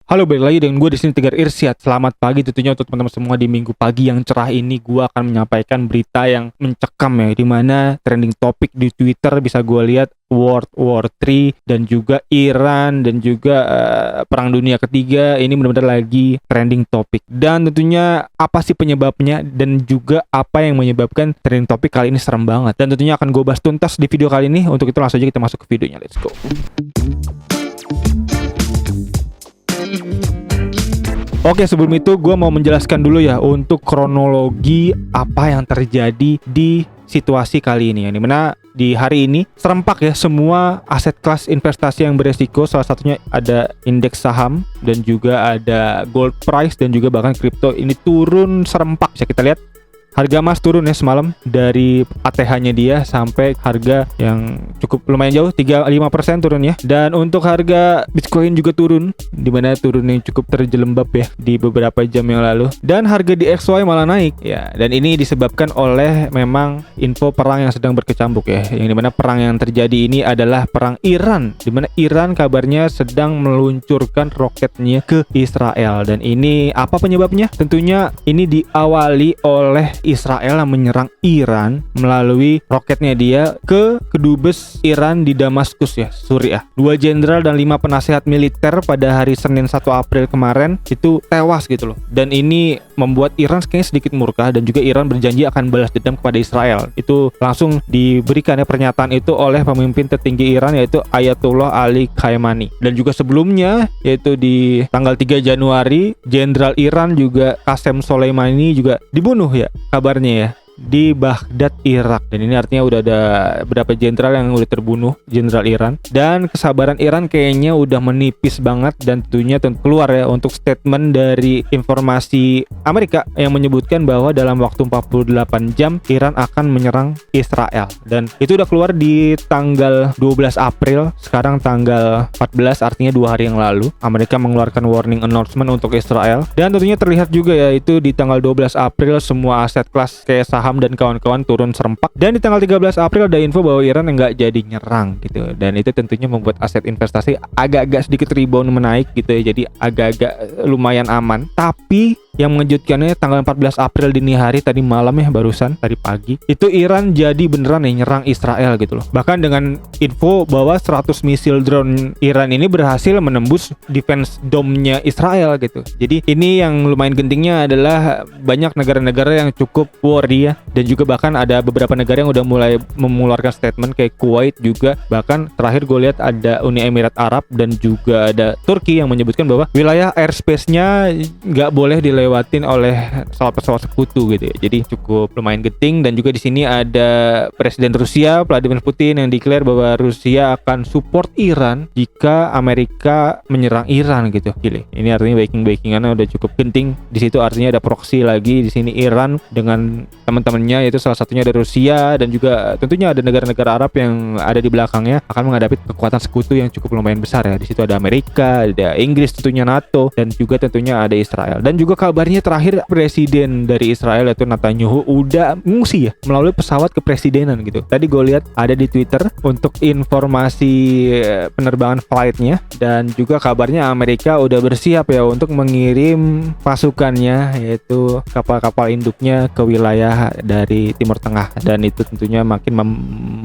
Halo, balik lagi dengan gue di sini Tegar Irsyad. Selamat pagi tentunya untuk teman-teman semua di minggu pagi yang cerah ini. Gue akan menyampaikan berita yang mencekam ya, di mana trending topik di Twitter bisa gue lihat World War 3 dan juga Iran dan juga Perang Dunia Ketiga. Ini benar-benar lagi trending topik. Dan tentunya apa sih penyebabnya dan juga apa yang menyebabkan trending topik kali ini serem banget. Dan tentunya akan gue bahas tuntas di video kali ini. Untuk itu langsung aja kita masuk ke videonya. Let's go. Oke, sebelum itu gue mau menjelaskan dulu ya untuk kronologi apa yang terjadi di situasi kali ini ya, dimana di hari ini serempak ya semua aset kelas investasi yang beresiko. Salah satunya ada indeks saham dan juga ada gold price dan juga bahkan kripto ini turun serempak. Bisa kita lihat harga emas turun ya semalam dari ATH-nya dia sampai harga yang cukup lumayan jauh 35% turun ya. Dan untuk harga Bitcoin juga turun, dimana turun yang cukup terjelembab ya di beberapa jam yang lalu. Dan harga di XY malah naik ya. Dan ini disebabkan oleh memang info perang yang sedang berkecamuk ya. Yang dimana perang yang terjadi ini adalah perang Iran, dimana Iran kabarnya sedang meluncurkan roketnya ke Israel. Dan ini apa penyebabnya? Tentunya ini diawali oleh Israel yang menyerang Iran melalui roketnya dia ke kedubes Iran di Damaskus ya, Suriah. 2 jenderal dan 5 penasehat militer pada hari Senin 1 April kemarin itu tewas gitu loh. Dan ini membuat Iran kayaknya sedikit murka dan juga Iran berjanji akan balas dendam kepada Israel. Itu langsung diberikan ya pernyataan itu oleh pemimpin tertinggi Iran yaitu Ayatollah Ali Khamenei. Dan juga sebelumnya yaitu di tanggal 3 Januari jenderal Iran juga Qasem Soleimani juga dibunuh ya kabarnya ya di Baghdad, Irak. Dan ini artinya udah ada beberapa jenderal yang udah terbunuh, jenderal Iran. Dan kesabaran Iran kayaknya udah menipis banget. Dan tentunya keluar ya untuk statement dari informasi Amerika yang menyebutkan bahwa dalam waktu 48 jam Iran akan menyerang Israel. Dan itu udah keluar di tanggal 12 April. Sekarang tanggal 14, artinya 2 hari yang lalu Amerika mengeluarkan warning announcement untuk Israel. Dan tentunya terlihat juga ya itu di tanggal 12 April semua aset kelas kayak saham dan kawan-kawan turun serempak. Dan di tanggal 13 April ada info bahwa Iran nggak jadi nyerang gitu. Dan itu tentunya membuat aset investasi agak-agak sedikit rebound menaik gitu ya. Jadi agak-agak lumayan aman. Tapi yang mengejutkannya tanggal 14 April dini hari tadi malam ya, barusan tadi pagi itu Iran jadi beneran ya nyerang Israel gitu loh. Bahkan dengan info bahwa 100 misil drone Iran ini berhasil menembus defense dome-nya Israel gitu. Jadi ini yang lumayan gentingnya adalah banyak negara-negara yang cukup worry ya. Dan juga bahkan ada beberapa negara yang udah mulai mengeluarkan statement kayak Kuwait juga. Bahkan terakhir gue lihat ada Uni Emirat Arab dan juga ada Turki yang menyebutkan bahwa wilayah airspace-nya nggak boleh dilewatin oleh pesawat-pesawat sekutu gitu ya. Jadi cukup lumayan genting. Dan juga di sini ada Presiden Rusia Vladimir Putin yang declare bahwa Rusia akan support Iran jika Amerika menyerang Iran gitu. Gile. Ini artinya backing-backingannya udah cukup genting. Di situ artinya ada proxy lagi di sini Iran dengan teman-temannya, yaitu salah satunya ada Rusia dan juga tentunya ada negara-negara Arab yang ada di belakangnya akan menghadapi kekuatan sekutu yang cukup lumayan besar ya. Di situ ada Amerika, ada Inggris tentunya, NATO, dan juga tentunya ada Israel. Dan juga kabarnya terakhir presiden dari Israel yaitu Netanyahu udah ngungsi ya melalui pesawat kepresidenan gitu. Tadi gue lihat ada di Twitter untuk informasi penerbangan flightnya. Dan juga kabarnya Amerika udah bersiap ya untuk mengirim pasukannya yaitu kapal-kapal induknya ke wilayah dari Timur Tengah. Dan itu tentunya makin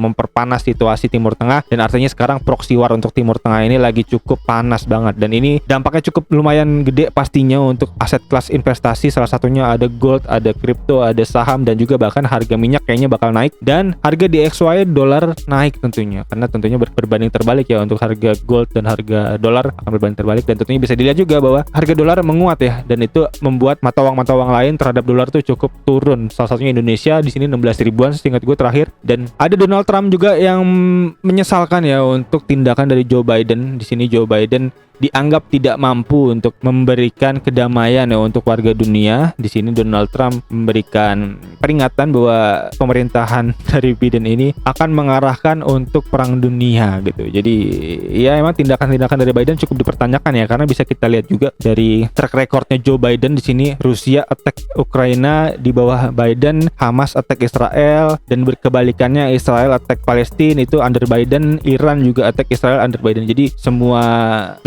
memperpanas situasi Timur Tengah. Dan artinya sekarang proxy war untuk Timur Tengah ini lagi cukup panas banget. Dan ini dampaknya cukup lumayan gede pastinya untuk aset kelas investasi. Salah satunya ada gold, ada kripto, ada saham, dan juga bahkan harga minyak kayaknya bakal naik. Dan harga di XY dolar naik tentunya, karena tentunya berbanding terbalik ya untuk harga gold dan harga dolar akan berbanding terbalik. Dan tentunya bisa dilihat juga bahwa harga dolar menguat ya, dan itu membuat mata uang lain terhadap dolar tuh cukup turun. Salah satunya Indonesia di sini 16 ribuan seingat gue terakhir. Dan ada Donald Trump juga yang menyesalkan ya untuk tindakan dari Joe Biden. Di sini Joe Biden dianggap tidak mampu untuk memberikan kedamaian ya untuk untuk warga dunia. Di sini Donald Trump memberikan peringatan bahwa pemerintahan dari Biden ini akan mengarahkan untuk perang dunia gitu. Jadi ya emang tindakan-tindakan dari Biden cukup dipertanyakan ya, karena bisa kita lihat juga dari track recordnya Joe Biden di sini. Rusia attack Ukraina di bawah Biden, Hamas attack Israel, dan berkebalikannya Israel attack Palestina itu under Biden, Iran juga attack Israel under Biden. Jadi semua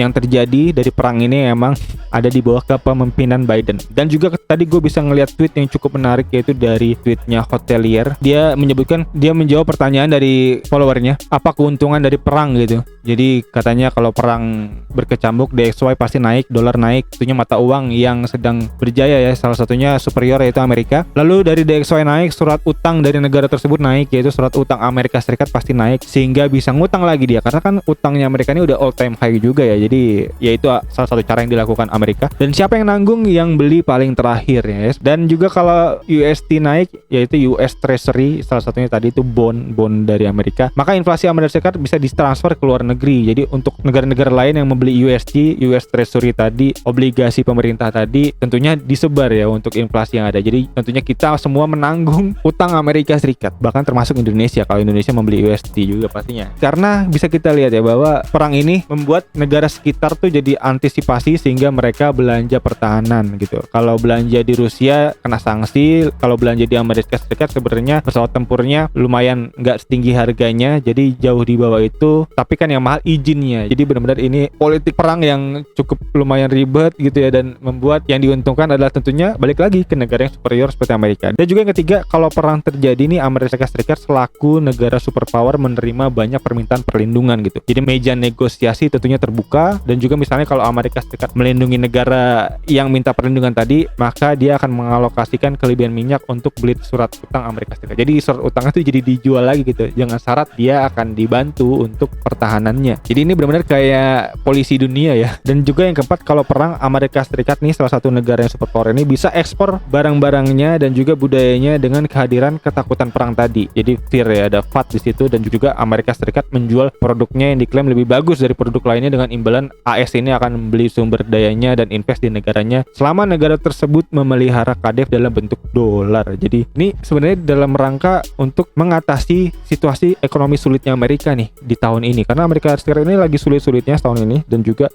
yang terjadi dari perang ini emang ada di bawah kepemimpinan Biden. Dan juga tadi gue bisa ngeliat tweet yang cukup menarik, yaitu dari tweetnya Hotelier. Dia menyebutkan, dia menjawab pertanyaan dari followernya, apa keuntungan dari perang gitu. Jadi katanya kalau perang berkecamuk, DXY pasti naik, dolar naik, tentunya mata uang yang sedang berjaya ya, salah satunya superior yaitu Amerika. Lalu dari DXY naik, surat utang dari negara tersebut naik, yaitu surat utang Amerika Serikat pasti naik, sehingga bisa ngutang lagi dia, karena kan utangnya Amerika ini udah all time high juga ya. Jadi ya itu salah satu cara yang dilakukan Amerika. Dan siapa yang nanggung? Yang beli paling terakhir ya. Dan juga kalau UST naik, yaitu US Treasury, salah satunya tadi itu bond dari Amerika, maka inflasi Amerika Serikat bisa ditransfer ke luar negeri. Jadi untuk negara-negara lain yang membeli USD, US Treasury tadi, obligasi pemerintah tadi, tentunya disebar ya untuk inflasi yang ada. Jadi tentunya kita semua menanggung utang Amerika Serikat, bahkan termasuk Indonesia kalau Indonesia membeli USD juga pastinya. Karena bisa kita lihat ya bahwa perang ini membuat negara sekitar tuh jadi antisipasi, sehingga mereka belanja pertahanan gitu. Kalau belanja di Rusia kena sanksi, kalau belanja di Amerika Serikat sebenarnya pesawat tempurnya lumayan nggak setinggi harganya, jadi jauh di bawah itu, tapi kan yang mahal izinnya. Jadi benar-benar ini politik perang yang cukup lumayan ribet gitu ya, dan membuat yang diuntungkan adalah tentunya balik lagi ke negara yang superior seperti Amerika. Dan juga yang ketiga, kalau perang terjadi nih, Amerika Serikat selaku negara superpower menerima banyak permintaan perlindungan gitu. Jadi meja negosiasi tentunya terbuka, dan juga misalnya kalau Amerika Serikat melindungi negara yang minta perlindungan tadi, maka dia akan mengalokasikan kelebihan minyak untuk beli surat utang Amerika Serikat. Jadi surat utangnya itu jadi dijual lagi gitu, jangan syarat dia akan dibantu untuk pertahanannya. Jadi ini benar-benar kayak polisi dunia ya. Dan juga yang keempat, kalau perang, Amerika Serikat nih salah satu negara yang superpower ini bisa ekspor barang-barangnya dan juga budayanya dengan kehadiran ketakutan perang tadi. Jadi fear ya, ada FAT di situ. Dan juga Amerika Serikat menjual produknya yang diklaim lebih bagus dari produk lainnya dengan imbalan AS ini akan membeli sumber dayanya dan invest di negaranya selama negara tersebut memelihara KADEF dalam bentuk dolar. Jadi ini sebenarnya dalam rangka untuk mengatasi situasi ekonomi sulitnya Amerika nih di tahun ini, karena Amerika Serikat ini lagi sulit-sulitnya tahun ini. Dan juga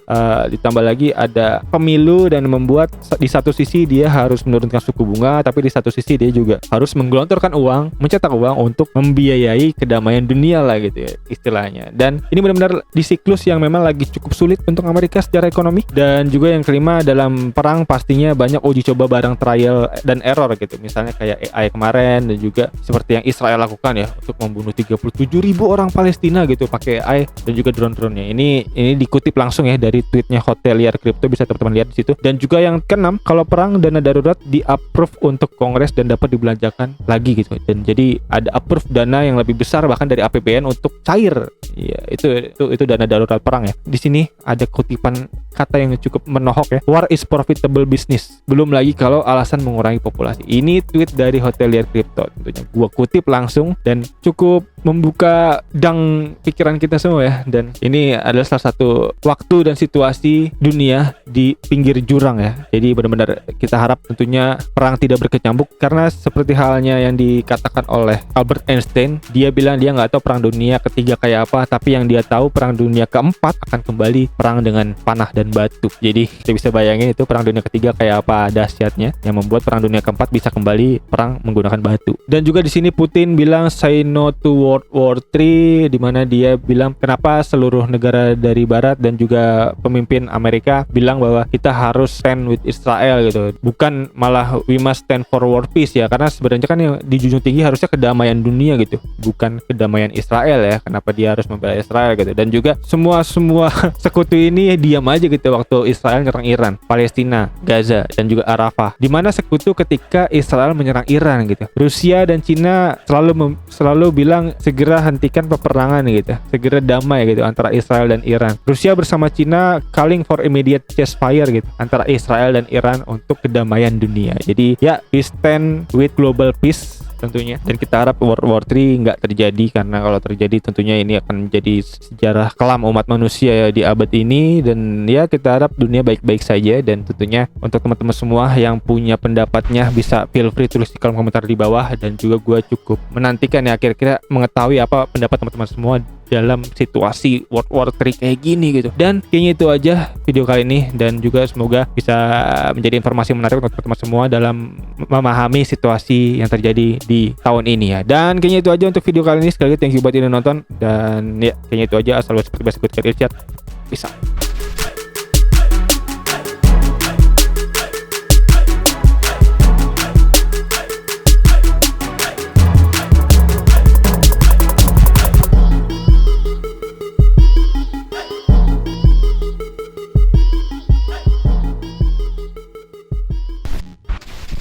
ditambah lagi ada pemilu, dan membuat di satu sisi dia harus menurunkan suku bunga, tapi di satu sisi dia juga harus menggelontorkan uang, mencetak uang untuk membiayai kedamaian dunia lah gitu ya istilahnya. Dan ini benar-benar di siklus yang memang lagi cukup sulit untuk Amerika secara ekonomi. Dan juga yang kelima, dalam perang pastinya banyak uji coba barang trial dan error gitu, misalnya kayak AI kemarin, dan juga seperti yang Israel lakukan ya untuk membunuh 37.000 orang Palestina gitu pakai AI dan juga drone-dronenya. Ini dikutip langsung ya dari tweetnya Hotelier Crypto, bisa teman-teman lihat di situ. Dan juga yang keenam, kalau perang dana darurat di-approve untuk Kongres dan dapat dibelanjakan lagi gitu. Dan jadi ada approve dana yang lebih besar bahkan dari APBN untuk cair. Ya, itu dana darurat perang ya. Di sini ada kutipan kata yang cukup menohok ya. War is profitable business. Belum lagi kalau alasan mengurangi populasi. Ini tweet dari Hotelier Crypto. Tentunya gua kutip langsung dan cukup membuka dang pikiran kita semua ya. Dan ini adalah salah satu waktu dan situasi dunia di pinggir jurang ya. Jadi benar-benar kita harap tentunya perang tidak berkecamuk, karena seperti halnya yang dikatakan oleh Albert Einstein, dia bilang dia nggak tahu perang dunia ketiga kayak apa, tapi yang dia tahu perang dunia keempat akan kembali perang dengan panah dan batu. Jadi kita bisa bayangin itu perang dunia ketiga kayak apa dahsyatnya, yang membuat perang dunia keempat bisa kembali perang menggunakan batu. Dan juga di sini Putin bilang say no to World War III, di mana dia bilang kenapa seluruh negara dari barat dan juga pemimpin Amerika bilang bahwa kita harus stand with Israel gitu, bukan malah we must stand for world peace ya, karena sebenarnya kan yang dijunjung tinggi harusnya kedamaian dunia gitu, bukan kedamaian Israel ya. Kenapa dia harus membela Israel gitu. Dan juga semua sekutu ini diam aja gitu waktu Israel nyerang Iran, Palestina, Gaza, dan juga Arafah, di mana sekutu ketika Israel menyerang Iran gitu. Rusia dan Cina selalu bilang segera hentikan peperangan gitu, segera damai gitu antara Israel dan Iran. Rusia bersama Cina calling for immediate ceasefire gitu antara Israel dan Iran untuk kedamaian dunia. Jadi ya, we stand with global peace tentunya. Dan kita harap World War 3 nggak terjadi, karena kalau terjadi tentunya ini akan menjadi sejarah kelam umat manusia ya di abad ini. Dan ya kita harap dunia baik-baik saja. Dan tentunya untuk teman-teman semua yang punya pendapatnya bisa feel free tulis di kolom komentar di bawah. Dan juga gue cukup menantikan ya kira-kira mengetahui apa pendapat teman-teman semua dalam situasi World War 3 kayak gini gitu. Dan kayaknya itu aja video kali ini, dan juga semoga bisa menjadi informasi menarik untuk teman-teman semua dalam memahami situasi yang terjadi di tahun ini ya. Dan kayaknya itu aja untuk video kali ini. Sekali lagi thank you buat yang nonton, dan ya kayaknya itu aja. Asal seperti biasa, gue Irsyad. Peace out.